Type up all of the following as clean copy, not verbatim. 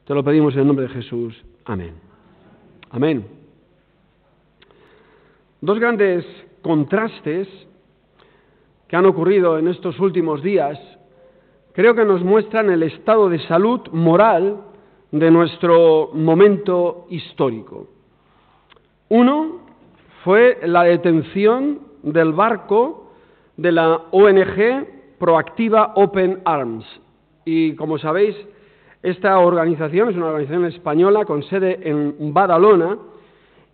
Te lo pedimos en el nombre de Jesús. Amén. Amén. Dos grandes contrastes que han ocurrido en estos últimos días creo que nos muestran el estado de salud moral de nuestro momento histórico. Uno fue la detención del barco de la ONG Proactiva Open Arms. Y como sabéis, esta organización es una organización española con sede en Badalona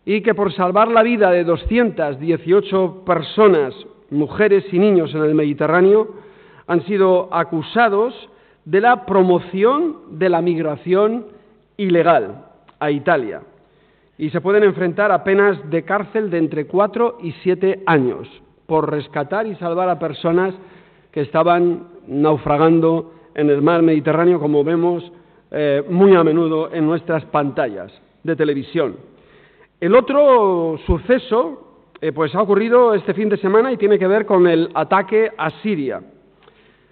y que por salvar la vida de 218 personas, mujeres y niños en el Mediterráneo, han sido acusados de la promoción de la migración ilegal a Italia y se pueden enfrentar a penas de cárcel de entre 4 y 7 años por rescatar y salvar a personas que estaban naufragando en el mar Mediterráneo, como vemos muy a menudo en nuestras pantallas de televisión. El otro suceso pues ha ocurrido este fin de semana y tiene que ver con el ataque a Siria.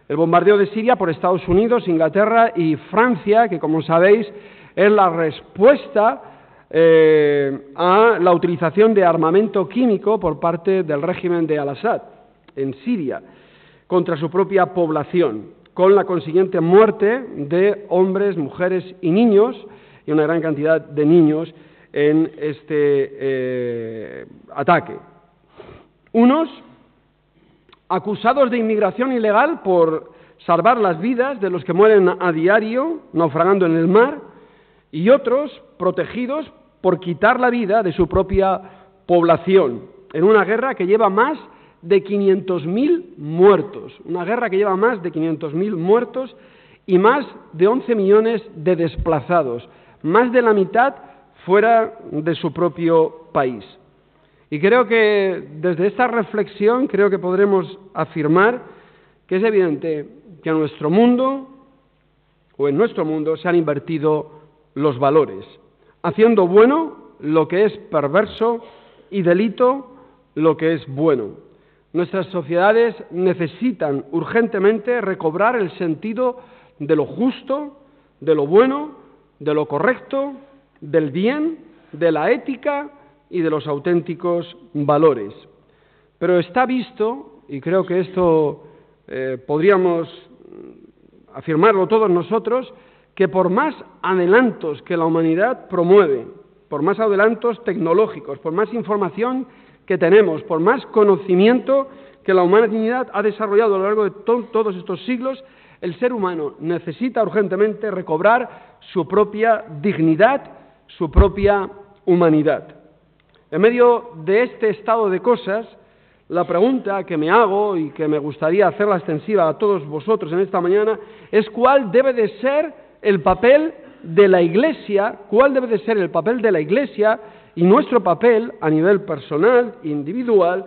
El bombardeo de Siria por Estados Unidos, Inglaterra y Francia, que como sabéis es la respuesta a la utilización de armamento químico por parte del régimen de Al-Assad en Siria contra su propia población, con la consiguiente muerte de hombres, mujeres y niños, y una gran cantidad de niños en este ataque. Unos acusados de inmigración ilegal por salvar las vidas de los que mueren a diario naufragando en el mar, y otros protegidos por quitar la vida de su propia población en una guerra que lleva más de 500.000 muertos, una guerra que lleva más de 500.000 muertos y más de 11 millones de desplazados, más de la mitad fuera de su propio país. Y creo que desde esta reflexión creo que podremos afirmar que es evidente que en nuestro mundo se han invertido los valores, haciendo bueno lo que es perverso y delito lo que es bueno. Nuestras sociedades necesitan urgentemente recobrar el sentido de lo justo, de lo bueno, de lo correcto, del bien, de la ética y de los auténticos valores. Pero está visto, y creo que esto podríamos afirmarlo todos nosotros, que por más adelantos que la humanidad promueve, por más adelantos tecnológicos, por más información que tenemos, por más conocimiento que la humanidad ha desarrollado a lo largo de todos estos siglos, el ser humano necesita urgentemente recobrar su propia dignidad, su propia humanidad. En medio de este estado de cosas, la pregunta que me hago y que me gustaría hacerla extensiva a todos vosotros en esta mañana es cuál debe de ser el papel de la Iglesia, cuál debe de ser el papel de la Iglesia y nuestro papel a nivel personal, individual,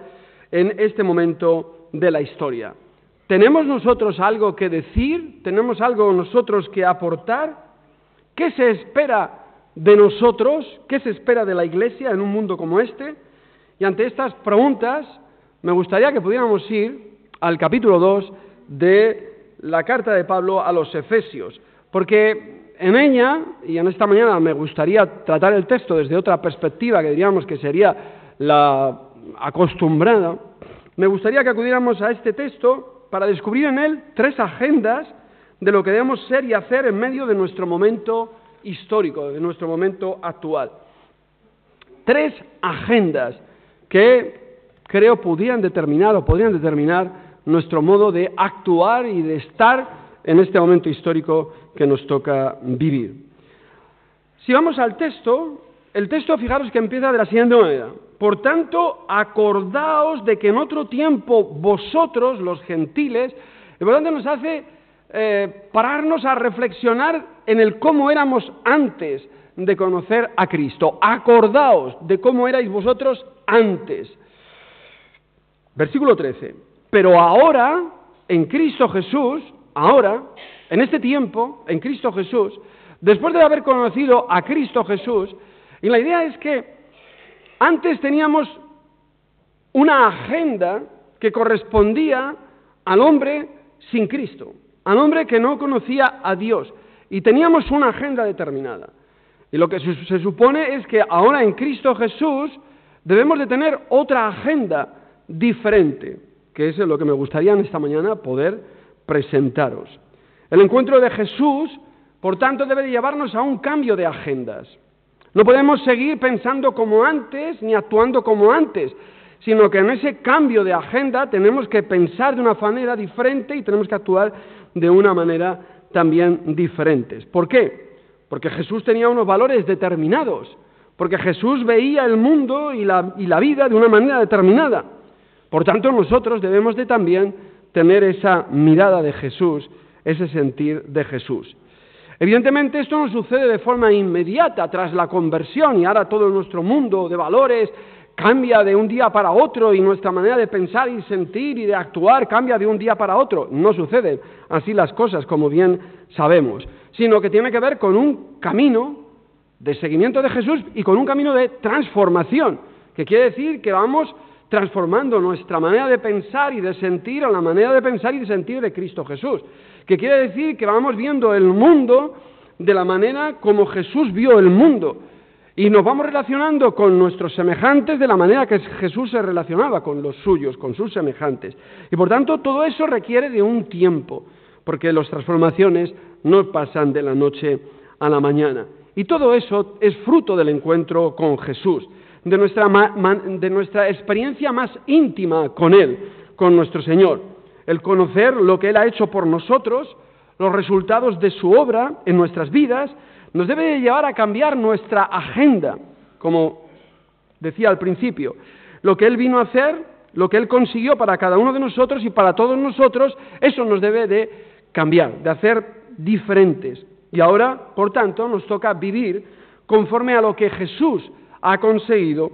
en este momento de la historia. ¿Tenemos nosotros algo que decir? ¿Tenemos algo nosotros que aportar? ¿Qué se espera de nosotros? ¿Qué se espera de la Iglesia en un mundo como este? Y ante estas preguntas, me gustaría que pudiéramos ir al capítulo 2 de la carta de Pablo a los Efesios, porque en ella, y en esta mañana me gustaría tratar el texto desde otra perspectiva, que diríamos que sería la acostumbrada, me gustaría que acudiéramos a este texto para descubrir en él 3 agendas de lo que debemos ser y hacer en medio de nuestro momento histórico, de nuestro momento actual. 3 agendas que creo podrían determinar nuestro modo de actuar y de estar en este momento histórico que nos toca vivir. Si vamos al texto, el texto, fijaros que empieza de la siguiente manera: por tanto, acordaos de que en otro tiempo vosotros, los gentiles, y por tanto nos hace pararnos a reflexionar en el cómo éramos antes de conocer a Cristo. Acordaos de cómo erais vosotros antes. Versículo 13. Pero ahora, en Cristo Jesús, ahora, en este tiempo, en Cristo Jesús, después de haber conocido a Cristo Jesús, y la idea es que antes teníamos una agenda que correspondía al hombre sin Cristo, al hombre que no conocía a Dios. y teníamos una agenda determinada. Y lo que se supone es que ahora en Cristo Jesús debemos de tener otra agenda diferente, que es lo que me gustaría en esta mañana poder presentaros. El encuentro de Jesús, por tanto, debe de llevarnos a un cambio de agendas. No podemos seguir pensando como antes ni actuando como antes, sino que en ese cambio de agenda tenemos que pensar de una manera diferente y tenemos que actuar de una manera también diferente. ¿Por qué? Porque Jesús tenía unos valores determinados, porque Jesús veía el mundo y la vida de una manera determinada. Por tanto, nosotros debemos de también tener esa mirada de Jesús, ese sentir de Jesús. Evidentemente esto no sucede de forma inmediata tras la conversión y ahora todo nuestro mundo de valores cambia de un día para otro y nuestra manera de pensar y sentir y de actuar cambia de un día para otro. No suceden así las cosas, como bien sabemos, sino que tiene que ver con un camino de seguimiento de Jesús y con un camino de transformación, que quiere decir que vamos transformando nuestra manera de pensar y de sentir a la manera de pensar y de sentir de Cristo Jesús, que quiere decir que vamos viendo el mundo de la manera como Jesús vio el mundo y nos vamos relacionando con nuestros semejantes de la manera que Jesús se relacionaba con los suyos, con sus semejantes. Y por tanto todo eso requiere de un tiempo, porque las transformaciones no pasan de la noche a la mañana. Y todo eso es fruto del encuentro con Jesús, de nuestra experiencia más íntima con Él, con nuestro Señor. El conocer lo que Él ha hecho por nosotros, los resultados de su obra en nuestras vidas, nos debe de llevar a cambiar nuestra agenda, como decía al principio. Lo que Él vino a hacer, lo que Él consiguió para cada uno de nosotros y para todos nosotros, eso nos debe de cambiar, de hacer diferentes. Y ahora, por tanto, nos toca vivir conforme a lo que Jesús ha conseguido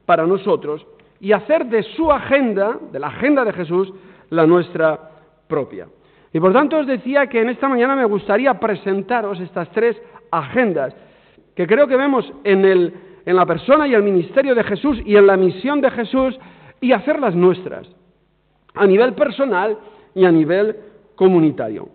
para nosotros y hacer de su agenda, de la agenda de Jesús, la nuestra propia. Y por tanto os decía que en esta mañana me gustaría presentaros estas tres agendas que creo que vemos en la persona y el ministerio de Jesús y en la misión de Jesús y hacerlas nuestras, a nivel personal y a nivel comunitario.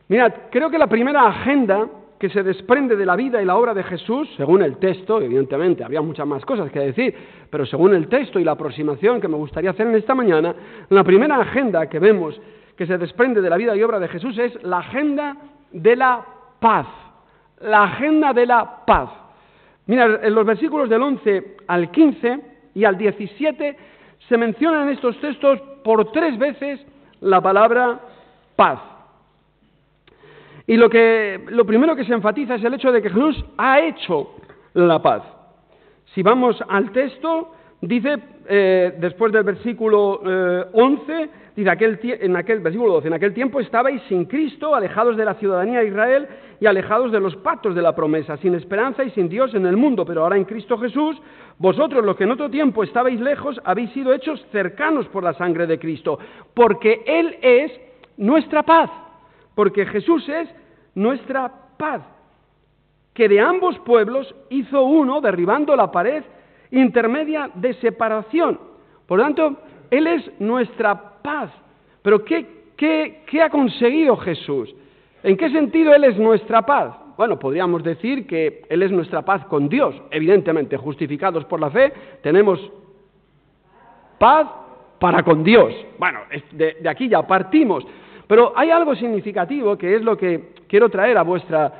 Mirad, creo que la primera agenda que se desprende de la vida y la obra de Jesús, según el texto, evidentemente, había muchas más cosas que decir, pero según el texto y la aproximación que me gustaría hacer en esta mañana, la primera agenda que vemos que se desprende de la vida y obra de Jesús es la agenda de la paz. La agenda de la paz. Mira, en los versículos del 11 al 15 y al 17 se mencionan en estos textos por 3 veces la palabra paz. Y lo primero que se enfatiza es el hecho de que Jesús ha hecho la paz. Si vamos al texto, dice, después del versículo 11, dice en aquel versículo 12, en aquel tiempo estabais sin Cristo, alejados de la ciudadanía de Israel y alejados de los pactos de la promesa, sin esperanza y sin Dios en el mundo, pero ahora en Cristo Jesús, vosotros los que en otro tiempo estabais lejos, habéis sido hechos cercanos por la sangre de Cristo, porque Él es nuestra paz. Porque Jesús es nuestra paz, que de ambos pueblos hizo uno, derribando la pared intermedia de separación. Por lo tanto, Él es nuestra paz. Pero ¿qué ha conseguido Jesús? ¿En qué sentido Él es nuestra paz? Bueno, podríamos decir que Él es nuestra paz con Dios. Evidentemente, justificados por la fe, tenemos paz para con Dios. Bueno, de aquí ya partimos. Pero hay algo significativo que es lo que quiero traer a vuestra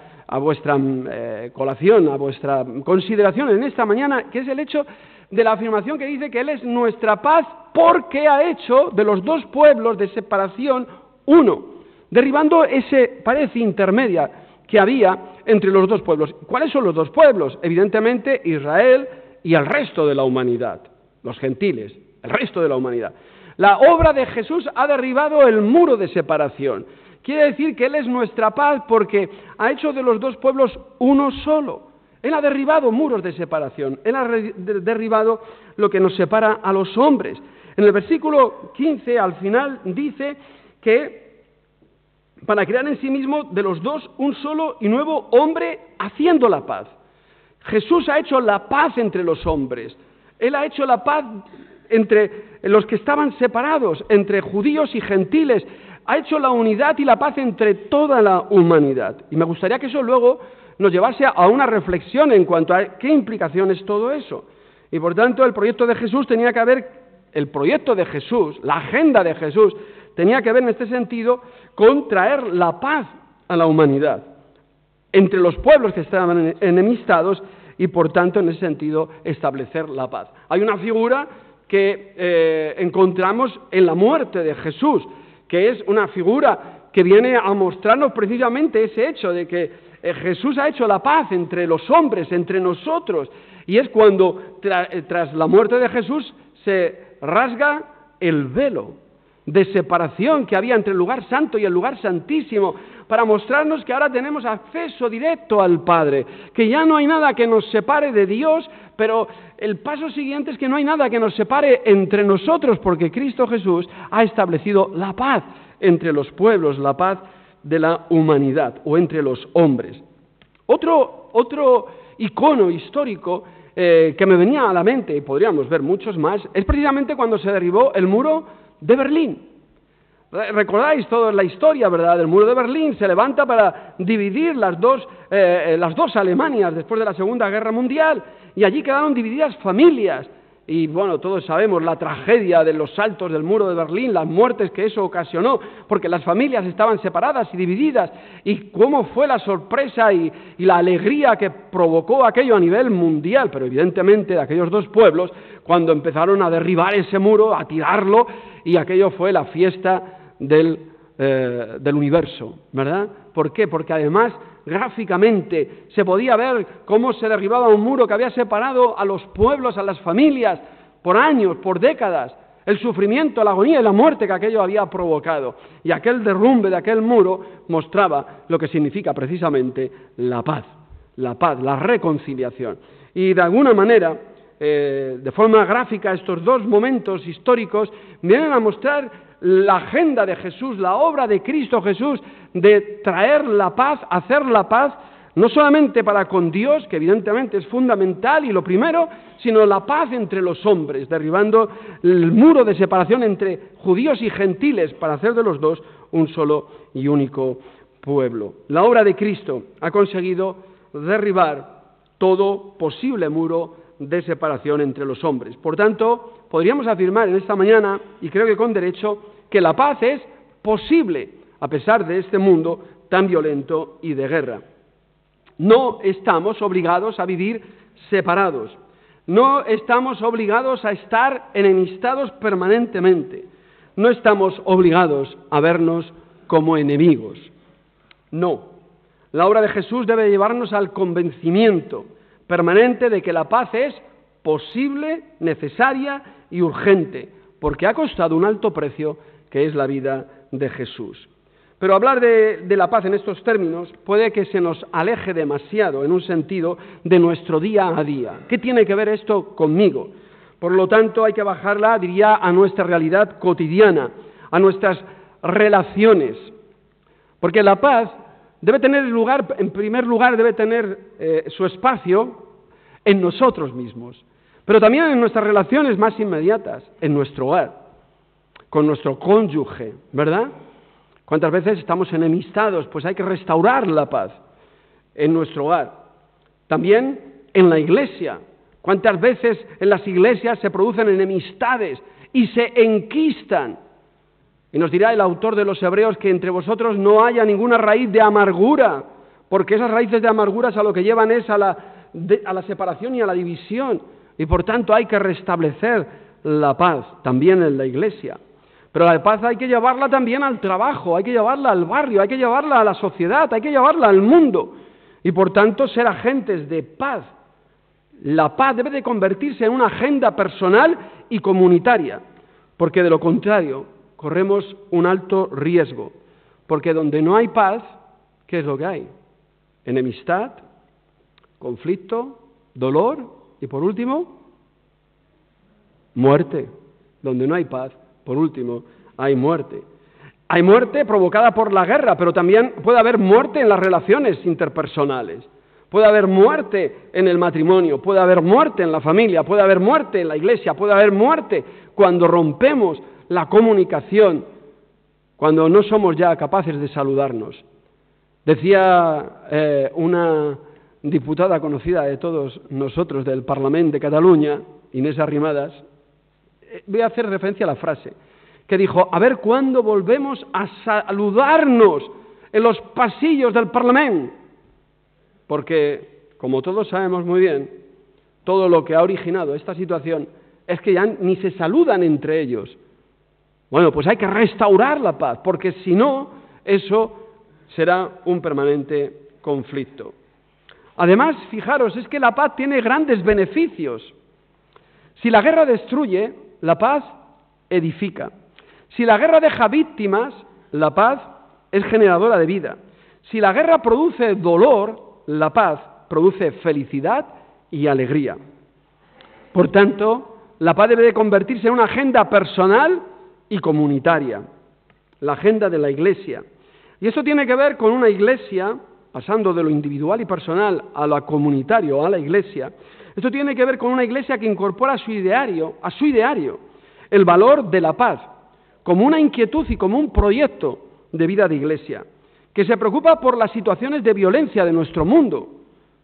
colación, a vuestra consideración en esta mañana, que es el hecho de la afirmación que dice que Él es nuestra paz porque ha hecho de los dos pueblos de separación uno, derribando esa pared intermedia que había entre los dos pueblos. ¿Cuáles son los dos pueblos? Evidentemente Israel y el resto de la humanidad, los gentiles, el resto de la humanidad. La obra de Jesús ha derribado el muro de separación. Quiere decir que Él es nuestra paz porque ha hecho de los dos pueblos uno solo. Él ha derribado muros de separación. Él ha derribado lo que nos separa a los hombres. En el versículo 15, al final, dice que para crear en sí mismo de los dos un solo y nuevo hombre haciendo la paz. Jesús ha hecho la paz entre los hombres. Él ha hecho la paz entre los que estaban separados, entre judíos y gentiles. ha hecho la unidad y la paz entre toda la humanidad. Y me gustaría que eso luego nos llevase a una reflexión en cuanto a qué implicación es todo eso. Y por tanto, el proyecto de Jesús tenía que ver, el proyecto de Jesús, la agenda de Jesús, tenía que ver en este sentido con traer la paz a la humanidad, entre los pueblos que estaban enemistados y por tanto en ese sentido establecer la paz. Hay una figura que encontramos en la muerte de Jesús, que es una figura que viene a mostrarnos precisamente ese hecho de que Jesús ha hecho la paz entre los hombres, entre nosotros, y es cuando tras la muerte de Jesús se rasga el velo de separación que había entre el lugar santo y el lugar santísimo, para mostrarnos que ahora tenemos acceso directo al Padre, que ya no hay nada que nos separe de Dios, pero el paso siguiente es que no hay nada que nos separe entre nosotros, porque Cristo Jesús ha establecido la paz entre los pueblos, la paz de la humanidad, o entre los hombres. Otro icono histórico que me venía a la mente, y podríamos ver muchos más, es precisamente cuando se derribó el muro de Berlín. Recordáis toda la historia, ¿verdad? El muro de Berlín se levanta para dividir las dos Alemanias después de la Segunda Guerra Mundial, y allí quedaron divididas familias. Y bueno, todos sabemos la tragedia de los saltos del muro de Berlín, las muertes que eso ocasionó, porque las familias estaban separadas y divididas, y cómo fue la sorpresa y la alegría que provocó aquello a nivel mundial, pero evidentemente de aquellos dos pueblos, cuando empezaron a derribar ese muro, a tirarlo, y aquello fue la fiesta del universo, ¿verdad? ¿Por qué? Porque además gráficamente se podía ver cómo se derribaba un muro que había separado a los pueblos, a las familias, por años, por décadas, el sufrimiento, la agonía y la muerte que aquello había provocado. Y aquel derrumbe de aquel muro mostraba lo que significa precisamente la paz, la reconciliación. Y de alguna manera, de forma gráfica, estos dos momentos históricos vienen a mostrar la agenda de Jesús, la obra de Cristo Jesús, de traer la paz, hacer la paz, no solamente para con Dios, que evidentemente es fundamental y lo primero, sino la paz entre los hombres, derribando el muro de separación entre judíos y gentiles, para hacer de los dos un solo y único pueblo. La obra de Cristo ha conseguido derribar todo posible muro de separación entre los hombres. Por tanto, podríamos afirmar en esta mañana, y creo que con derecho, que la paz es posible a pesar de este mundo tan violento y de guerra. No estamos obligados a vivir separados, no estamos obligados a estar enemistados permanentemente, no estamos obligados a vernos como enemigos. No, la obra de Jesús debe llevarnos al convencimiento permanente de que la paz es posible, necesaria y urgente, porque ha costado un alto precio, que es la vida de Jesús. Pero hablar de la paz en estos términos puede que se nos aleje demasiado, en un sentido, de nuestro día a día. ¿Qué tiene que ver esto conmigo? Por lo tanto, hay que bajarla, diría, a nuestra realidad cotidiana, a nuestras relaciones, porque la paz debe tener lugar, en primer lugar, debe tener su espacio en nosotros mismos, pero también en nuestras relaciones más inmediatas, en nuestro hogar, con nuestro cónyuge, ¿verdad? ¿Cuántas veces estamos enemistados? Pues hay que restaurar la paz en nuestro hogar. También en la iglesia. ¿Cuántas veces en las iglesias se producen enemistades y se enquistan? Y nos dirá el autor de los Hebreos que entre vosotros no haya ninguna raíz de amargura, porque esas raíces de amarguras a lo que llevan es a la separación y a la división. Y por tanto hay que restablecer la paz también en la iglesia. Pero la paz hay que llevarla también al trabajo, hay que llevarla al barrio, hay que llevarla a la sociedad, hay que llevarla al mundo. Y por tanto ser agentes de paz. La paz debe de convertirse en una agenda personal y comunitaria, porque de lo contrario corremos un alto riesgo. Porque donde no hay paz, ¿qué es lo que hay? Enemistad, conflicto, dolor y por último, muerte. Donde no hay paz, por último, hay muerte. Hay muerte provocada por la guerra, pero también puede haber muerte en las relaciones interpersonales. Puede haber muerte en el matrimonio, puede haber muerte en la familia, puede haber muerte en la iglesia, puede haber muerte cuando rompemos la comunicación cuando no somos ya capaces de saludarnos. Decía una diputada conocida de todos nosotros del Parlament de Cataluña, Inés Arrimadas, voy a hacer referencia a la frase, que dijo: a ver cuándo volvemos a saludarnos en los pasillos del Parlament. Porque, como todos sabemos muy bien, todo lo que ha originado esta situación es que ya ni se saludan entre ellos. Bueno, pues hay que restaurar la paz, porque si no, eso será un permanente conflicto. Además, fijaros, es que la paz tiene grandes beneficios. Si la guerra destruye, la paz edifica. Si la guerra deja víctimas, la paz es generadora de vida. Si la guerra produce dolor, la paz produce felicidad y alegría. Por tanto, la paz debe de convertirse en una agenda personal y comunitaria, la agenda de la Iglesia. Y eso tiene que ver con una Iglesia, pasando de lo individual y personal a lo comunitario, a la Iglesia. Esto tiene que ver con una Iglesia que incorpora a su ideario el valor de la paz, como una inquietud y como un proyecto de vida de Iglesia, que se preocupa por las situaciones de violencia de nuestro mundo.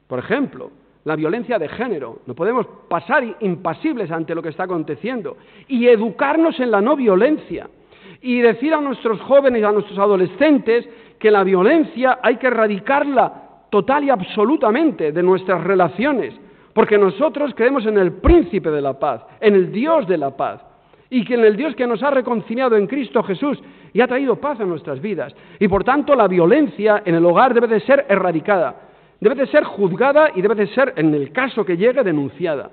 Por ejemplo, la violencia de género. No podemos pasar impasibles ante lo que está aconteciendo y educarnos en la no violencia y decir a nuestros jóvenes y a nuestros adolescentes que la violencia hay que erradicarla total y absolutamente de nuestras relaciones, porque nosotros creemos en el príncipe de la paz, en el Dios de la paz, y que en el Dios que nos ha reconciliado en Cristo Jesús y ha traído paz a nuestras vidas. Y por tanto la violencia en el hogar debe de ser erradicada, debe de ser juzgada y debe de ser, en el caso que llegue, denunciada.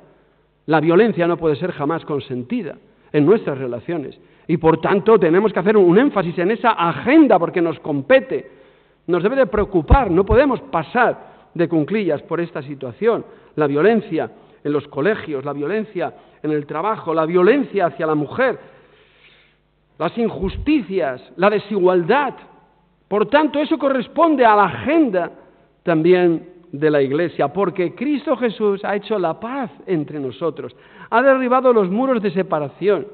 La violencia no puede ser jamás consentida en nuestras relaciones. Y por tanto tenemos que hacer un énfasis en esa agenda porque nos compete, nos debe de preocupar, no podemos pasar de cuclillas por esta situación. La violencia en los colegios, la violencia en el trabajo, la violencia hacia la mujer, las injusticias, la desigualdad. Por tanto, eso corresponde a la agenda también de la Iglesia, porque Cristo Jesús ha hecho la paz entre nosotros, ha derribado los muros de separación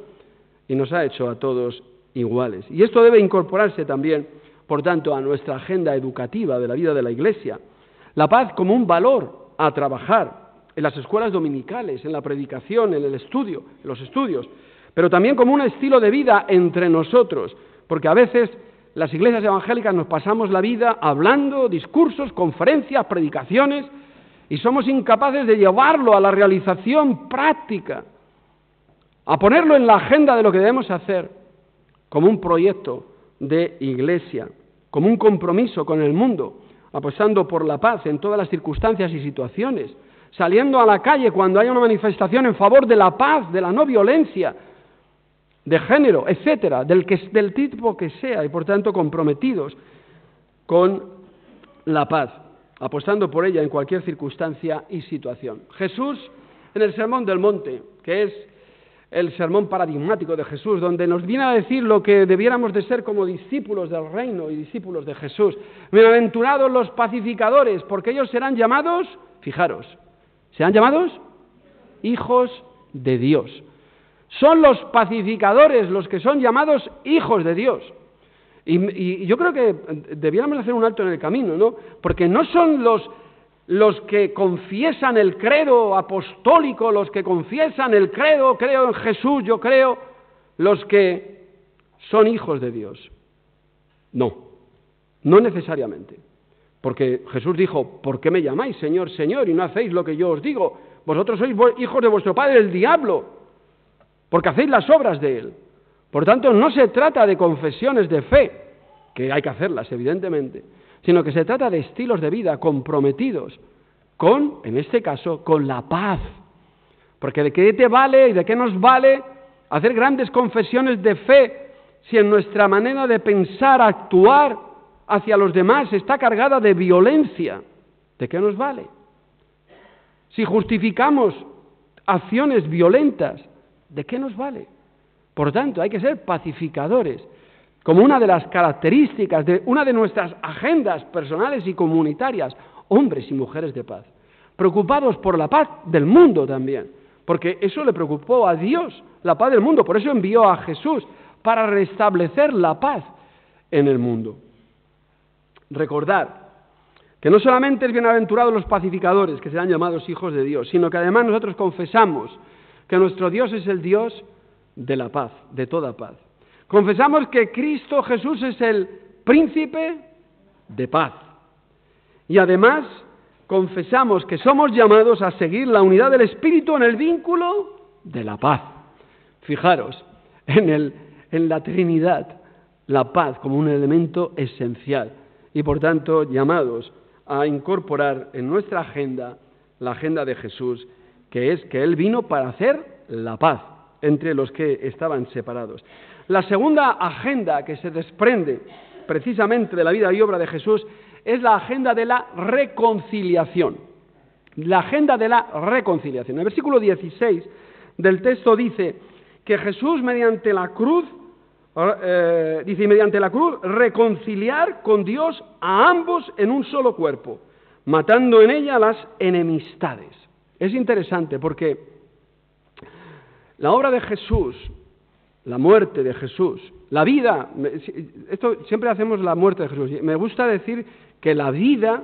y nos ha hecho a todos iguales. Y esto debe incorporarse también, por tanto, a nuestra agenda educativa de la vida de la Iglesia. La paz como un valor a trabajar en las escuelas dominicales, en la predicación, en el estudio, en los estudios, pero también como un estilo de vida entre nosotros, porque a veces las iglesias evangélicas nos pasamos la vida hablando, discursos, conferencias, predicaciones, y somos incapaces de llevarlo a la realización práctica, a ponerlo en la agenda de lo que debemos hacer, como un proyecto de iglesia, como un compromiso con el mundo, apostando por la paz en todas las circunstancias y situaciones, saliendo a la calle cuando haya una manifestación en favor de la paz, de la no violencia, de género, etcétera, del tipo que sea, y por tanto comprometidos con la paz, apostando por ella en cualquier circunstancia y situación. Jesús, en el Sermón del Monte, que es el sermón paradigmático de Jesús, donde nos viene a decir lo que debiéramos de ser como discípulos del reino y discípulos de Jesús. Bienaventurados los pacificadores, porque ellos serán llamados, fijaros, serán llamados hijos de Dios. Son los pacificadores los que son llamados hijos de Dios. Y yo creo que debiéramos hacer un alto en el camino, ¿no? Porque no son los que confiesan el credo apostólico, los que confiesan el credo, creo en Jesús, yo creo, los que son hijos de Dios. No necesariamente. Porque Jesús dijo: ¿por qué me llamáis Señor, Señor, y no hacéis lo que yo os digo? Vosotros sois hijos de vuestro padre el diablo, porque hacéis las obras de él. Por tanto, no se trata de confesiones de fe, que hay que hacerlas, evidentemente, sino que se trata de estilos de vida comprometidos con, en este caso, con la paz. Porque ¿de qué te vale y de qué nos vale hacer grandes confesiones de fe si en nuestra manera de pensar, actuar hacia los demás está cargada de violencia? ¿De qué nos vale? Si justificamos acciones violentas, ¿de qué nos vale? Por tanto, hay que ser pacificadores, como una de las características de una de nuestras agendas personales y comunitarias, hombres y mujeres de paz, preocupados por la paz del mundo también, porque eso le preocupó a Dios, la paz del mundo, por eso envió a Jesús, para restablecer la paz en el mundo. Recordar que no solamente es bienaventurados los pacificadores, que serán llamados hijos de Dios, sino que además nosotros confesamos que nuestro Dios es el Dios de la paz, de toda paz. Confesamos que Cristo Jesús es el príncipe de paz. Y además confesamos que somos llamados a seguir la unidad del Espíritu en el vínculo de la paz. Fijaros, en la Trinidad, la paz como un elemento esencial y por tanto llamados a incorporar en nuestra agenda la agenda de Jesús, que es que Él vino para hacer la paz entre los que estaban separados. La segunda agenda que se desprende precisamente de la vida y obra de Jesús es la agenda de la reconciliación. La agenda de la reconciliación. El versículo 16 del texto dice que Jesús mediante la cruz reconciliar con Dios a ambos en un solo cuerpo, matando en ella las enemistades. Es interesante porque la obra de Jesús, la muerte de Jesús, la vida, esto siempre hacemos la muerte de Jesús. Me gusta decir que la vida,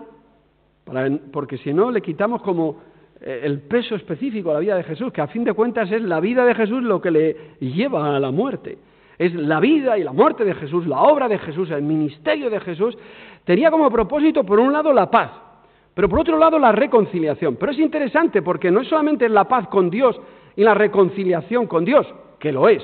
porque si no le quitamos como el peso específico a la vida de Jesús, que a fin de cuentas es la vida de Jesús lo que le lleva a la muerte. Es la vida y la muerte de Jesús, la obra de Jesús, el ministerio de Jesús, tenía como propósito, por un lado, la paz, pero por otro lado, la reconciliación. Pero es interesante porque no es solamente la paz con Dios y la reconciliación con Dios, que lo es,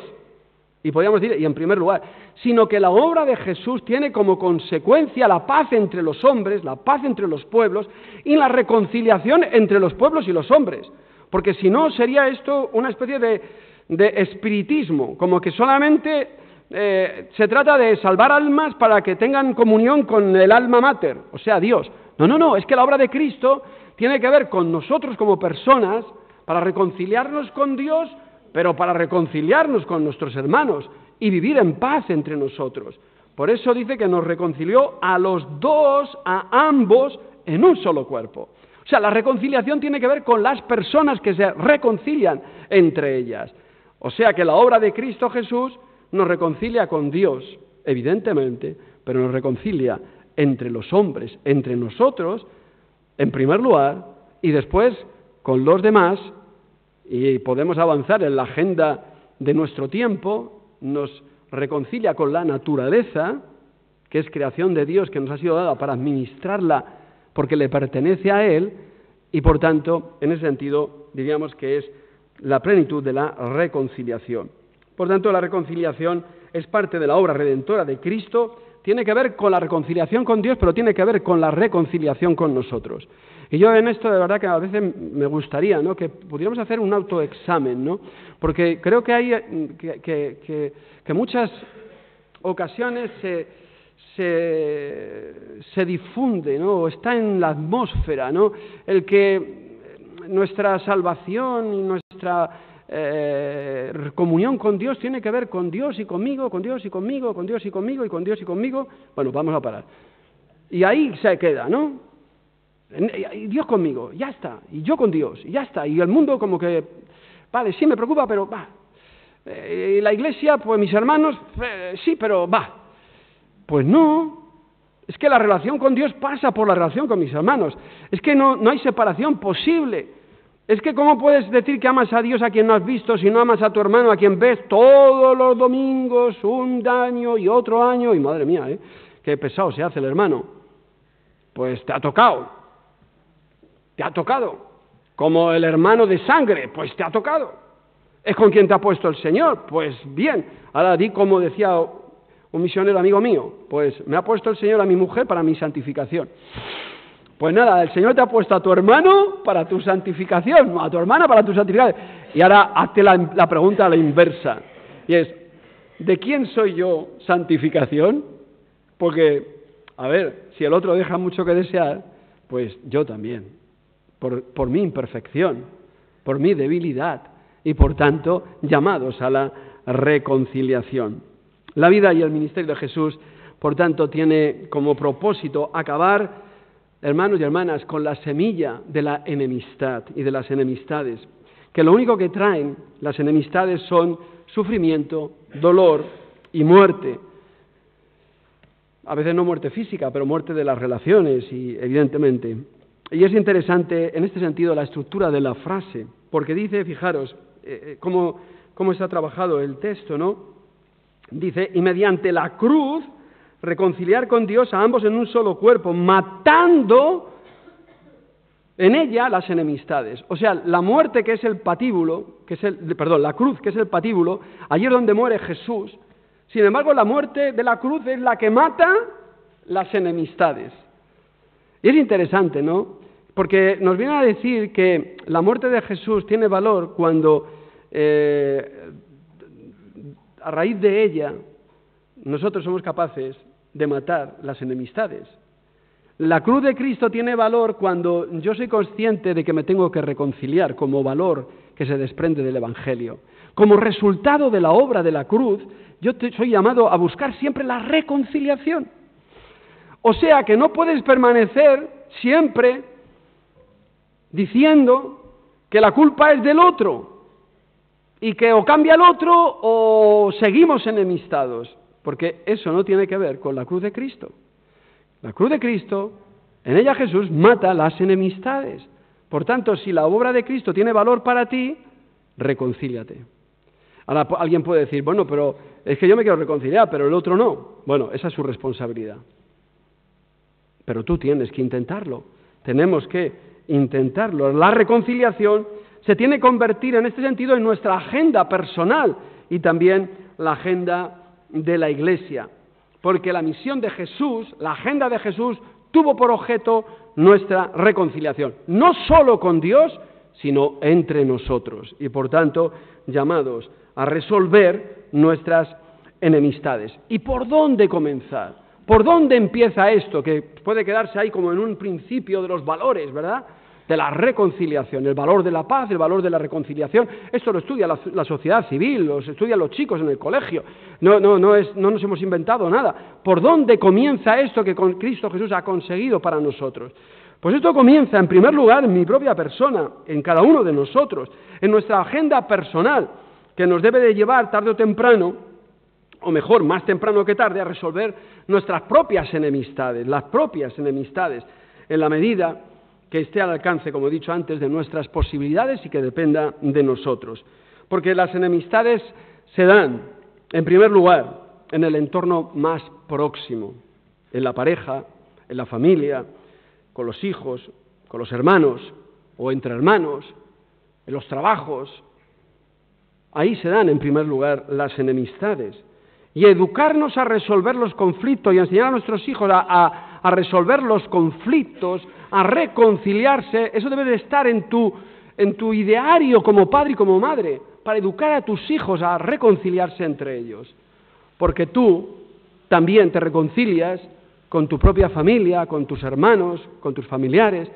y podríamos decir, y en primer lugar, sino que la obra de Jesús tiene como consecuencia la paz entre los hombres, la paz entre los pueblos y la reconciliación entre los pueblos y los hombres. Porque si no, sería esto una especie de espiritismo, como que solamente se trata de salvar almas para que tengan comunión con el alma mater, o sea, Dios. No, es que la obra de Cristo tiene que ver con nosotros como personas para reconciliarnos con Dios, pero para reconciliarnos con nuestros hermanos y vivir en paz entre nosotros. Por eso dice que nos reconcilió a los dos, a ambos, en un solo cuerpo. O sea, la reconciliación tiene que ver con las personas que se reconcilian entre ellas. O sea que la obra de Cristo Jesús nos reconcilia con Dios, evidentemente, pero nos reconcilia entre los hombres, entre nosotros, en primer lugar, y después con los demás, y podemos avanzar en la agenda de nuestro tiempo, nos reconcilia con la naturaleza, que es creación de Dios, que nos ha sido dada para administrarla porque le pertenece a Él, y por tanto, en ese sentido, diríamos que es la plenitud de la reconciliación. Por tanto, la reconciliación es parte de la obra redentora de Cristo, tiene que ver con la reconciliación con Dios, pero tiene que ver con la reconciliación con nosotros. Y yo en esto de verdad que a veces me gustaría, ¿no?, que pudiéramos hacer un autoexamen, ¿no?, porque creo que hay que muchas ocasiones se difunde, ¿no?, o está en la atmósfera, ¿no?, el que nuestra salvación y nuestra comunión con Dios tiene que ver con Dios y conmigo, con Dios y conmigo, con Dios y conmigo y con Dios y conmigo. Bueno, vamos a parar. Y ahí se queda, ¿no? Y Dios conmigo, ya está. Y yo con Dios, y ya está. Y el mundo como que, vale, sí me preocupa, pero va. Y la iglesia, pues mis hermanos, sí, pero va. Pues no. Es que la relación con Dios pasa por la relación con mis hermanos. Es que no hay separación posible. Es que ¿cómo puedes decir que amas a Dios a quien no has visto si no amas a tu hermano a quien ves todos los domingos, un año y otro año? Y madre mía, qué pesado se hace el hermano. Pues te ha tocado. Como el hermano de sangre, pues te ha tocado. ¿Es con quien te ha puesto el Señor? Pues bien. Ahora di como decía un misionero amigo mío, pues me ha puesto el Señor a mi mujer para mi santificación. Pues nada, el Señor te ha puesto a tu hermano para tu santificación, a tu hermana para tu santificación. Y ahora hazte la pregunta a la inversa, y es, ¿de quién soy yo santificación? Porque, a ver, si el otro deja mucho que desear, pues yo también, por mi imperfección, por mi debilidad, y por tanto, llamados a la reconciliación. La vida y el ministerio de Jesús, por tanto, tiene como propósito acabar, hermanos y hermanas, con la semilla de la enemistad y de las enemistades, que lo único que traen las enemistades son sufrimiento, dolor y muerte. a veces no muerte física, pero muerte de las relaciones, y evidentemente. Y es interesante en este sentido la estructura de la frase, porque dice, fijaros, cómo está trabajado el texto, ¿no? Dice, y mediante la cruz reconciliar con Dios a ambos en un solo cuerpo, matando en ella las enemistades. O sea, la muerte que es el patíbulo, la cruz que es el patíbulo, allí es donde muere Jesús. Sin embargo, la muerte de la cruz es la que mata las enemistades. Y es interesante, ¿no? Porque nos viene a decir que la muerte de Jesús tiene valor cuando, a raíz de ella, nosotros somos capaces de matar las enemistades. La cruz de Cristo tiene valor cuando yo soy consciente de que me tengo que reconciliar, como valor que se desprende del Evangelio. Como resultado de la obra de la cruz, yo soy llamado a buscar siempre la reconciliación. O sea que no puedes permanecer siempre diciendo que la culpa es del otro y que o cambia el otro o seguimos enemistados, porque eso no tiene que ver con la cruz de Cristo. La cruz de Cristo, en ella Jesús mata las enemistades. Por tanto, si la obra de Cristo tiene valor para ti, reconcíliate. Ahora alguien puede decir, bueno, pero es que yo me quiero reconciliar, pero el otro no. Bueno, esa es su responsabilidad. Pero tú tienes que intentarlo. Tenemos que intentarlo. La reconciliación se tiene que convertir en este sentido en nuestra agenda personal y también la agenda de la Iglesia. Porque la misión de Jesús, la agenda de Jesús, tuvo por objeto nuestra reconciliación. No solo con Dios, sino entre nosotros. Y por tanto, llamados a resolver nuestras enemistades. ¿Y por dónde comenzar? ¿Por dónde empieza esto? Que puede quedarse ahí como en un principio de los valores, ¿verdad? De la reconciliación, el valor de la paz, el valor de la reconciliación. Esto lo estudia la sociedad civil, lo estudian los chicos en el colegio. No nos hemos inventado nada. ¿Por dónde comienza esto que con Cristo Jesús ha conseguido para nosotros? Pues esto comienza, en primer lugar, en mi propia persona, en cada uno de nosotros, en nuestra agenda personal, que nos debe de llevar tarde o temprano, o mejor, más temprano que tarde, a resolver nuestras propias enemistades, en la medida que esté al alcance, como he dicho antes, de nuestras posibilidades y que dependa de nosotros. Porque las enemistades se dan, en primer lugar, en el entorno más próximo, en la pareja, en la familia, con los hijos, con los hermanos o entre hermanos, en los trabajos. Ahí se dan, en primer lugar, las enemistades. Y educarnos a resolver los conflictos y enseñar a nuestros hijos a resolver los conflictos, a reconciliarse, eso debe de estar en tu ideario como padre y como madre, para educar a tus hijos a reconciliarse entre ellos. Porque tú también te reconcilias con tu propia familia, con tus hermanos, con tus familiares.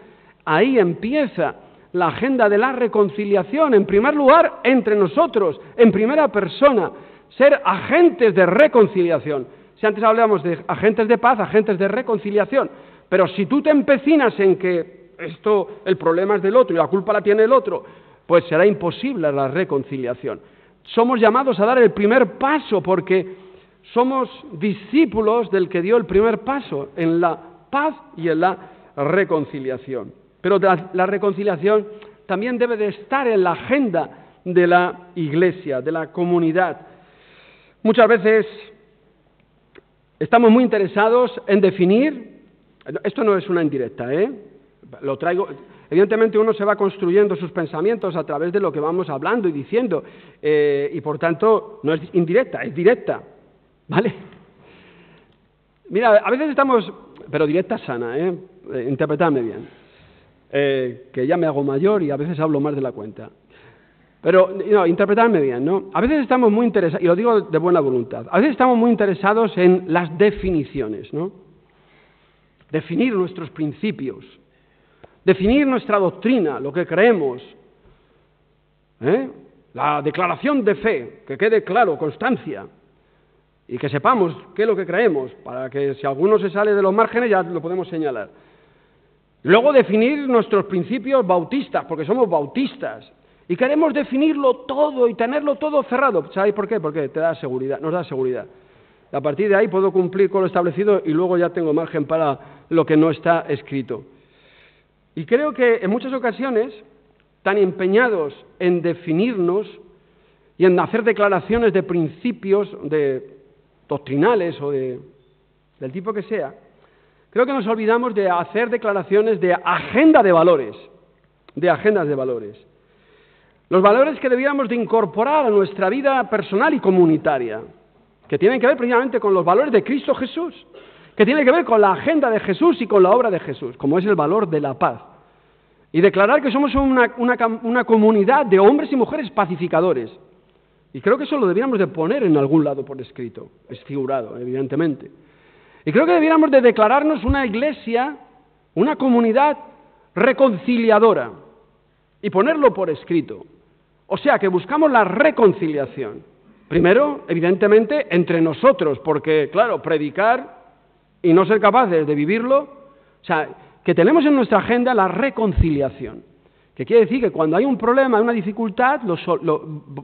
Ahí empieza la agenda de la reconciliación, en primer lugar, entre nosotros, en primera persona, ser agentes de reconciliación. Si antes hablábamos de agentes de paz, agentes de reconciliación, pero si tú te empecinas en que el problema es del otro y la culpa la tiene el otro, pues será imposible la reconciliación. Somos llamados a dar el primer paso porque somos discípulos del que dio el primer paso en la paz y en la reconciliación. Pero la reconciliación también debe de estar en la agenda de la Iglesia, de la comunidad. Muchas veces estamos muy interesados en definir, esto no es una indirecta, lo traigo, evidentemente uno se va construyendo sus pensamientos a través de lo que vamos hablando y diciendo, y por tanto no es indirecta, es directa, ¿vale? Mira, a veces estamos, pero directa sana, interpretadme bien, que ya me hago mayor y a veces hablo más de la cuenta. Pero, no, interpretadme bien, ¿no? A veces estamos muy interesados, y lo digo de buena voluntad, a veces estamos muy interesados en las definiciones, ¿no? Definir nuestros principios, definir nuestra doctrina, lo que creemos, la declaración de fe, que quede claro, constancia, y que sepamos qué es lo que creemos, para que si alguno se sale de los márgenes ya lo podemos señalar. Luego definir nuestros principios bautistas, porque somos bautistas, y queremos definirlo todo y tenerlo todo cerrado. ¿Sabéis por qué? Porque te da seguridad, nos da seguridad. A partir de ahí puedo cumplir con lo establecido y luego ya tengo margen para lo que no está escrito. Y creo que en muchas ocasiones, tan empeñados en definirnos y en hacer declaraciones de principios doctrinales o del tipo que sea, creo que nos olvidamos de hacer declaraciones de agenda de valores, de agendas de valores. Los valores que debiéramos de incorporar a nuestra vida personal y comunitaria, que tienen que ver precisamente con los valores de Cristo Jesús, que tienen que ver con la agenda de Jesús y con la obra de Jesús, como es el valor de la paz. Y declarar que somos una comunidad de hombres y mujeres pacificadores. Y creo que eso lo debiéramos de poner en algún lado por escrito, es figurado, evidentemente. Y creo que debiéramos de declararnos una iglesia, una comunidad reconciliadora, y ponerlo por escrito. O sea, que buscamos la reconciliación. Primero, evidentemente, entre nosotros, porque, claro, predicar y no ser capaces de vivirlo, o sea, que tenemos en nuestra agenda la reconciliación, que quiere decir que cuando hay un problema, una dificultad,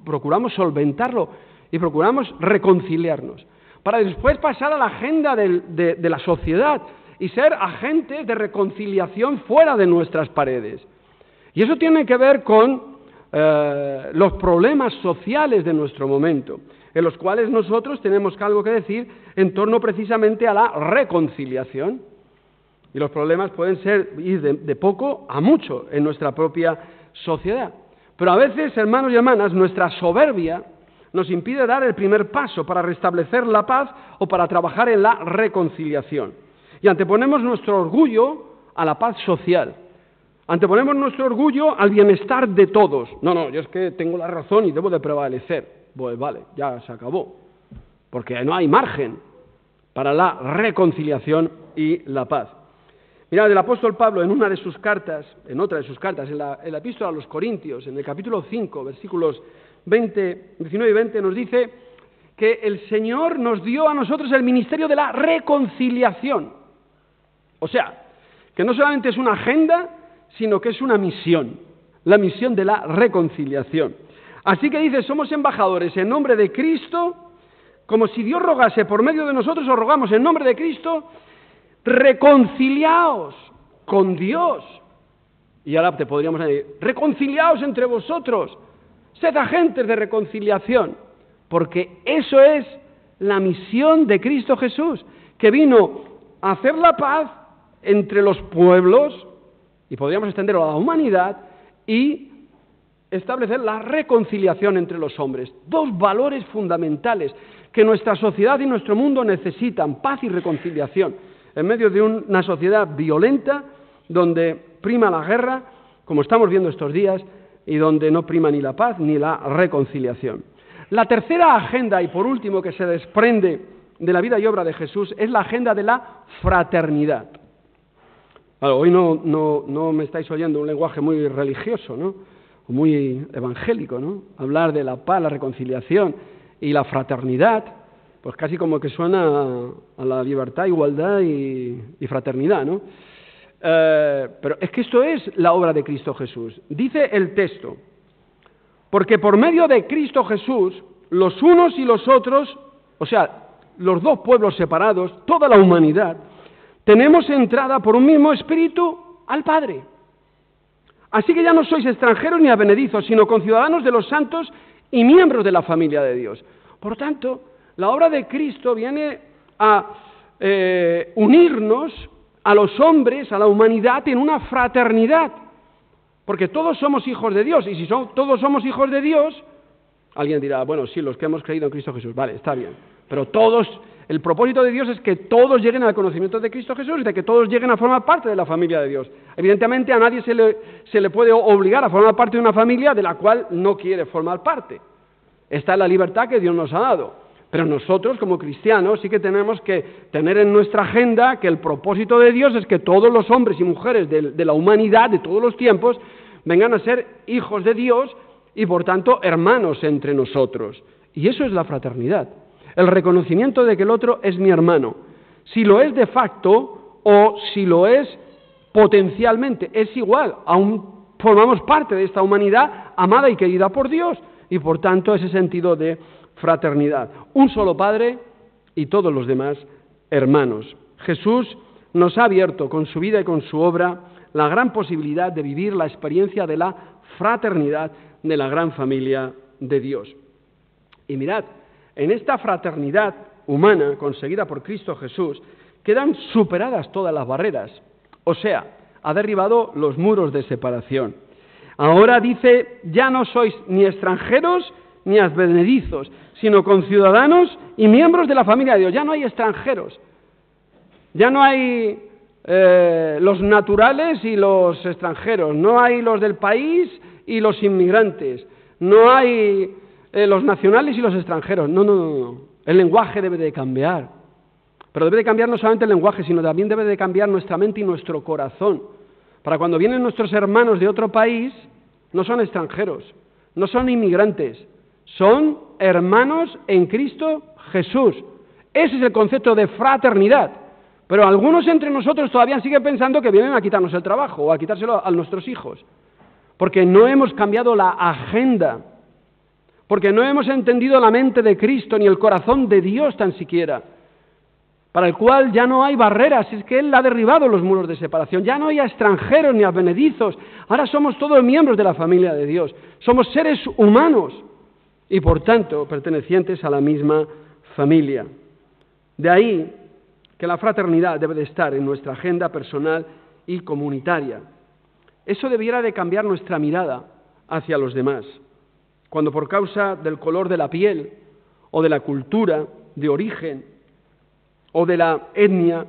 procuramos solventarlo y procuramos reconciliarnos, para después pasar a la agenda de la sociedad y ser agentes de reconciliación fuera de nuestras paredes. Y eso tiene que ver con los problemas sociales de nuestro momento, en los cuales nosotros tenemos algo que decir en torno precisamente a la reconciliación. Y los problemas pueden ir de poco a mucho en nuestra propia sociedad. Pero a veces, hermanos y hermanas, nuestra soberbia nos impide dar el primer paso para restablecer la paz o para trabajar en la reconciliación. Y anteponemos nuestro orgullo a la paz social. Anteponemos nuestro orgullo al bienestar de todos. No, yo es que tengo la razón y debo de prevalecer. Pues vale, ya se acabó. Porque no hay margen para la reconciliación y la paz. Mirad, el apóstol Pablo en otra de sus cartas, en la epístola a los Corintios, en el capítulo 5, versículos 19 y 20, nos dice que el Señor nos dio a nosotros el ministerio de la reconciliación. O sea, que no solamente es una agenda, sino que es una misión, la misión de la reconciliación. Así que dice, somos embajadores en nombre de Cristo, como si Dios rogase por medio de nosotros, os rogamos en nombre de Cristo, reconciliaos con Dios. Y ahora te podríamos decir, reconciliaos entre vosotros, sed agentes de reconciliación, porque eso es la misión de Cristo Jesús, que vino a hacer la paz entre los pueblos, y podríamos extenderlo a la humanidad, y establecer la reconciliación entre los hombres. Dos valores fundamentales que nuestra sociedad y nuestro mundo necesitan, paz y reconciliación, en medio de una sociedad violenta, donde prima la guerra, como estamos viendo estos días, y donde no prima ni la paz ni la reconciliación. La tercera agenda, y por último, que se desprende de la vida y obra de Jesús, es la agenda de la fraternidad. Claro, hoy no me estáis oyendo un lenguaje muy religioso, ¿no? O muy evangélico, ¿no? Hablar de la paz, la reconciliación y la fraternidad, pues casi como que suena a la libertad, igualdad y fraternidad, ¿no? Pero es que esto es la obra de Cristo Jesús. Dice el texto, porque por medio de Cristo Jesús, los unos y los otros, o sea, los dos pueblos separados, toda la humanidad, tenemos entrada por un mismo espíritu al Padre. Así que ya no sois extranjeros ni advenedizos, sino conciudadanos de los santos y miembros de la familia de Dios. Por tanto, la obra de Cristo viene a unirnos a los hombres, a la humanidad, en una fraternidad. Porque todos somos hijos de Dios, y si todos somos hijos de Dios, alguien dirá, bueno, sí, los que hemos creído en Cristo Jesús, vale, está bien. Pero todos, el propósito de Dios es que todos lleguen al conocimiento de Cristo Jesús y de que todos lleguen a formar parte de la familia de Dios. Evidentemente a nadie se le puede obligar a formar parte de una familia de la cual no quiere formar parte. Esta es la libertad que Dios nos ha dado. Pero nosotros, como cristianos, sí que tenemos que tener en nuestra agenda que el propósito de Dios es que todos los hombres y mujeres de la humanidad, de todos los tiempos, vengan a ser hijos de Dios y, por tanto, hermanos entre nosotros. Y eso es la fraternidad. El reconocimiento de que el otro es mi hermano. Si lo es de facto o si lo es potencialmente, es igual. Aún formamos parte de esta humanidad amada y querida por Dios. Y, por tanto, ese sentido de fraternidad. Un solo Padre y todos los demás hermanos. Jesús nos ha abierto con su vida y con su obra la gran posibilidad de vivir la experiencia de la fraternidad de la gran familia de Dios. Y mirad, en esta fraternidad humana conseguida por Cristo Jesús quedan superadas todas las barreras, o sea, ha derribado los muros de separación. Ahora dice, ya no sois ni extranjeros ni advenedizos, sino conciudadanos y miembros de la familia de Dios. Ya no hay extranjeros, ya no hay los naturales y los extranjeros, no hay los del país y los inmigrantes, no hay los nacionales y los extranjeros. No. El lenguaje debe de cambiar, pero debe de cambiar no solamente el lenguaje, sino también debe de cambiar nuestra mente y nuestro corazón. Para cuando vienen nuestros hermanos de otro país, no son extranjeros, no son inmigrantes, son hermanos en Cristo Jesús. Ese es el concepto de fraternidad. Pero algunos entre nosotros todavía siguen pensando que vienen a quitarnos el trabajo o a quitárselo a nuestros hijos, porque no hemos cambiado la agenda, porque no hemos entendido la mente de Cristo ni el corazón de Dios tan siquiera, para el cual ya no hay barreras, es que Él ha derribado los muros de separación, ya no hay extranjeros ni advenedizos, ahora somos todos miembros de la familia de Dios, somos seres humanos y por tanto pertenecientes a la misma familia. De ahí que la fraternidad debe de estar en nuestra agenda personal y comunitaria. Eso debiera de cambiar nuestra mirada hacia los demás. Cuando por causa del color de la piel, o de la cultura, de origen, o de la etnia,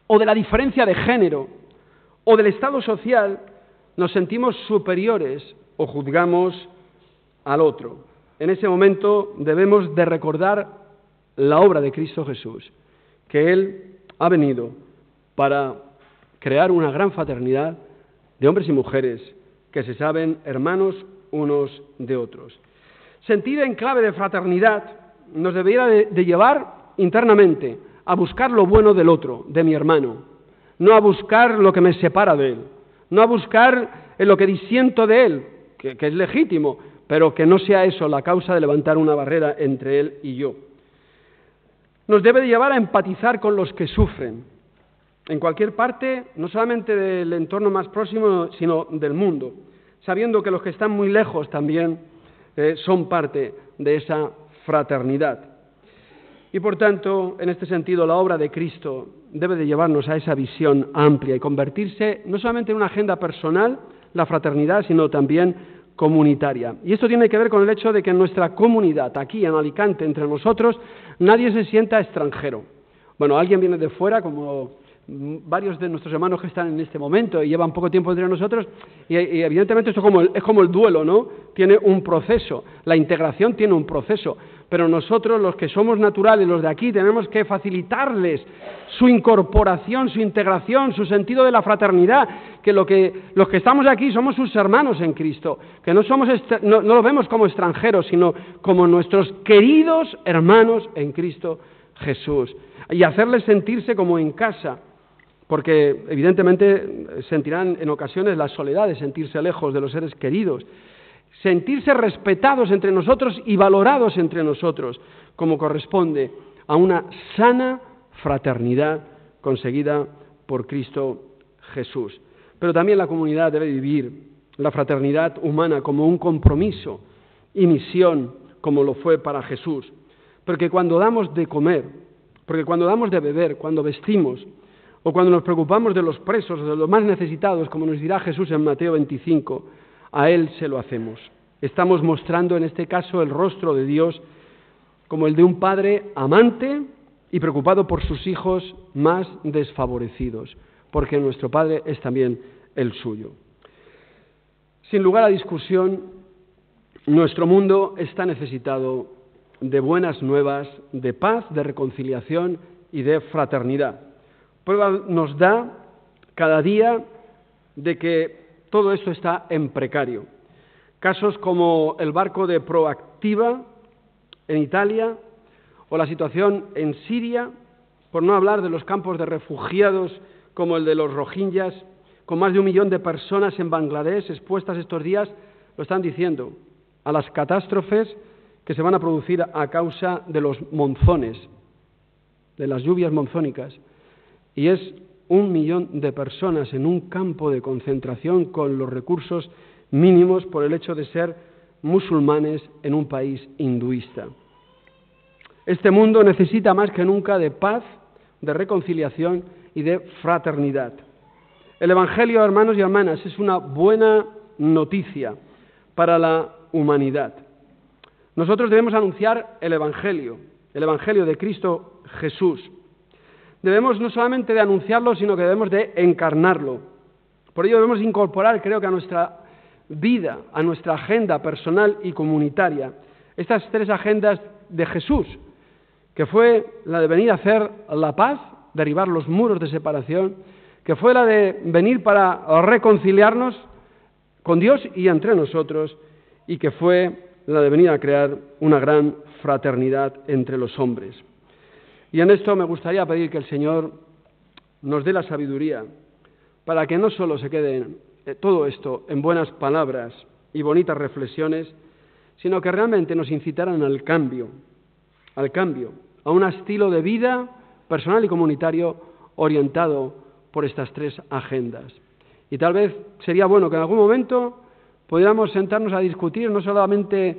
o de la diferencia de género, o del estado social, nos sentimos superiores o juzgamos al otro. En ese momento debemos de recordar la obra de Cristo Jesús, que Él ha venido para crear una gran fraternidad de hombres y mujeres que se saben hermanos unos de otros. Sentir en clave de fraternidad nos debería de llevar internamente a buscar lo bueno del otro, de mi hermano, no a buscar lo que me separa de él, no a buscar lo que disiento de él, que es legítimo, pero que no sea eso la causa de levantar una barrera entre él y yo. Nos debe de llevar a empatizar con los que sufren, en cualquier parte, no solamente del entorno más próximo, sino del mundo, sabiendo que los que están muy lejos también son parte de esa fraternidad. Y por tanto, en este sentido, la obra de Cristo debe de llevarnos a esa visión amplia y convertirse no solamente en una agenda personal, la fraternidad, sino también comunitaria. Y esto tiene que ver con el hecho de que en nuestra comunidad, aquí en Alicante, entre nosotros, nadie se sienta extranjero. Bueno, alguien viene de fuera, como varios de nuestros hermanos que están en este momento y llevan poco tiempo entre nosotros, y evidentemente esto es como el duelo, ¿no? Tiene un proceso, la integración tiene un proceso, pero nosotros, los que somos naturales, los de aquí, tenemos que facilitarles su incorporación, su integración, su sentido de la fraternidad, que los que estamos aquí somos sus hermanos en Cristo, que no los vemos como extranjeros, sino como nuestros queridos hermanos en Cristo Jesús, y hacerles sentirse como en casa, porque evidentemente sentirán en ocasiones la soledad de sentirse lejos de los seres queridos, sentirse respetados entre nosotros y valorados entre nosotros, como corresponde a una sana fraternidad conseguida por Cristo Jesús. Pero también la comunidad debe vivir la fraternidad humana como un compromiso y misión, como lo fue para Jesús. Porque cuando damos de comer, porque cuando damos de beber, cuando vestimos, o cuando nos preocupamos de los presos, de los más necesitados, como nos dirá Jesús en Mateo 25, a Él se lo hacemos. Estamos mostrando en este caso el rostro de Dios como el de un padre amante y preocupado por sus hijos más desfavorecidos, porque nuestro Padre es también el suyo. Sin lugar a discusión, nuestro mundo está necesitado de buenas nuevas, de paz, de reconciliación y de fraternidad. Prueba nos da cada día de que todo esto está en precario. Casos como el barco de Proactiva en Italia o la situación en Siria, por no hablar de los campos de refugiados como el de los Rohingyas, con más de 1 millón de personas en Bangladesh expuestas estos días, lo están diciendo, a las catástrofes que se van a producir a causa de los monzones de las lluvias monzónicas, y es 1 millón de personas en un campo de concentración con los recursos mínimos por el hecho de ser musulmanes en un país hinduista. Este mundo necesita más que nunca de paz, de reconciliación y de fraternidad. El Evangelio, hermanos y hermanas, es una buena noticia para la humanidad. Nosotros debemos anunciar el Evangelio de Cristo Jesús. Debemos no solamente de anunciarlo, sino que debemos de encarnarlo. Por ello debemos incorporar, creo que a nuestra vida, a nuestra agenda personal y comunitaria, estas 3 agendas de Jesús, que fue la de venir a hacer la paz, derribar los muros de separación, que fue la de venir para reconciliarnos con Dios y entre nosotros, y que fue la de venir a crear una gran fraternidad entre los hombres. Y en esto me gustaría pedir que el Señor nos dé la sabiduría para que no solo se quede todo esto en buenas palabras y bonitas reflexiones, sino que realmente nos incitaran al cambio, a un estilo de vida personal y comunitario orientado por estas 3 agendas. Y tal vez sería bueno que en algún momento pudiéramos sentarnos a discutir no solamente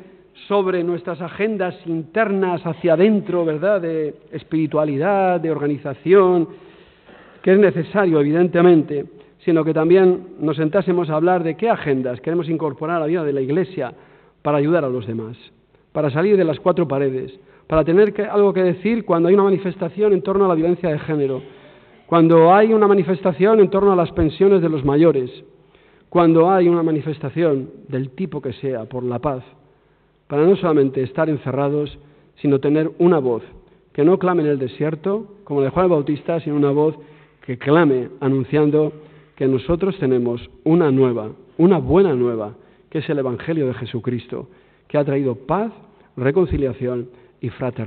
sobre nuestras agendas internas hacia adentro, ¿verdad?, de espiritualidad, de organización, que es necesario, evidentemente, sino que también nos sentásemos a hablar de qué agendas queremos incorporar a la vida de la Iglesia para ayudar a los demás, para salir de las 4 paredes, para tener algo que decir cuando hay una manifestación en torno a la violencia de género, cuando hay una manifestación en torno a las pensiones de los mayores, cuando hay una manifestación del tipo que sea por la paz, para no solamente estar encerrados, sino tener una voz que no clame en el desierto, como la de Juan el Bautista, sino una voz que clame anunciando que nosotros tenemos una buena nueva, que es el Evangelio de Jesucristo, que ha traído paz, reconciliación y fraternidad.